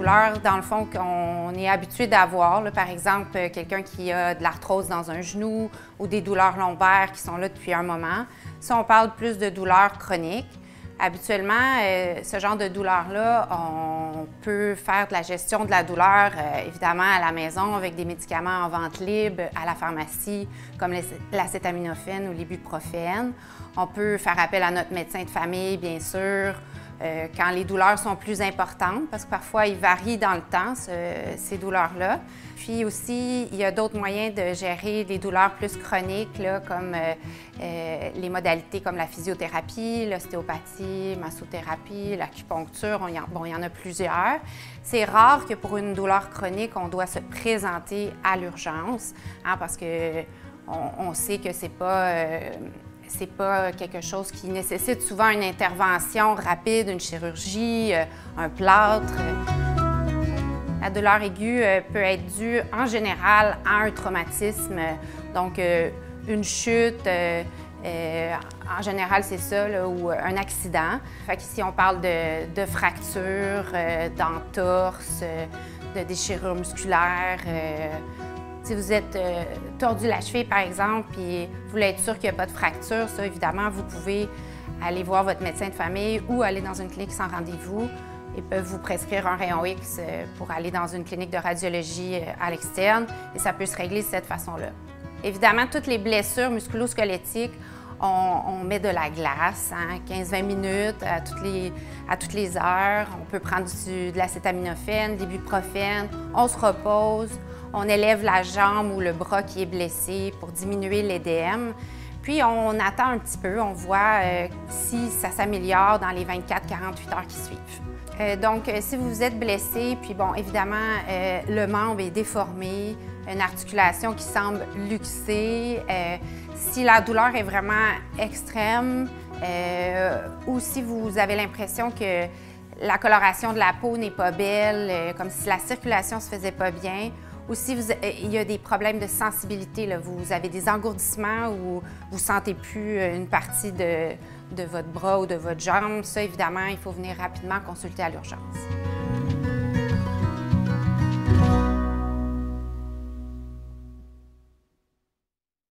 douleurs, dans le fond, qu'on est habitué d'avoir. Par exemple, quelqu'un qui a de l'arthrose dans un genou ou des douleurs lombaires qui sont là depuis un moment. Ça, on parle plus de douleurs chroniques. Habituellement, ce genre de douleur-là, on peut faire de la gestion de la douleur, évidemment, à la maison avec des médicaments en vente libre, à la pharmacie, comme l'acétaminophène ou l'ibuprofène. On peut faire appel à notre médecin de famille, bien sûr, quand les douleurs sont plus importantes, parce que parfois, ils varient dans le temps, ces douleurs-là. Puis aussi, il y a d'autres moyens de gérer les douleurs plus chroniques, là, comme les modalités comme la physiothérapie, l'ostéopathie, massothérapie, l'acupuncture, il y en a plusieurs. C'est rare que pour une douleur chronique, on doit se présenter à l'urgence, hein, parce qu'on sait que c'est pas quelque chose qui nécessite souvent une intervention rapide, une chirurgie, un plâtre. La douleur aiguë peut être due en général à un traumatisme, donc une chute, en général c'est ça, là, ou un accident. Fait qu'ici on parle de fractures, d'entorses, de déchirures musculaires. Si vous êtes tordu la cheville, par exemple, puis vous voulez être sûr qu'il n'y a pas de fracture, ça, évidemment, vous pouvez aller voir votre médecin de famille ou aller dans une clinique sans rendez-vous. Ils peuvent vous prescrire un rayon X pour aller dans une clinique de radiologie à l'externe et ça peut se régler de cette façon-là. Évidemment, toutes les blessures musculo-squelettiques, on met de la glace, hein, 15-20 minutes à toutes les heures. On peut prendre de l'acétaminophène, de l'ibuprofène, on se repose, on élève la jambe ou le bras qui est blessé pour diminuer l'édème. Puis on attend un petit peu, on voit si ça s'améliore dans les 24-48 heures qui suivent. Donc, si vous vous êtes blessé, puis bon, évidemment, le membre est déformé, une articulation qui semble luxée, si la douleur est vraiment extrême, ou si vous avez l'impression que la coloration de la peau n'est pas belle, comme si la circulation se faisait pas bien, ou si il y a des problèmes de sensibilité, là, vous avez des engourdissements ou vous ne sentez plus une partie de votre bras ou de votre jambe, ça, évidemment, il faut venir rapidement consulter à l'urgence.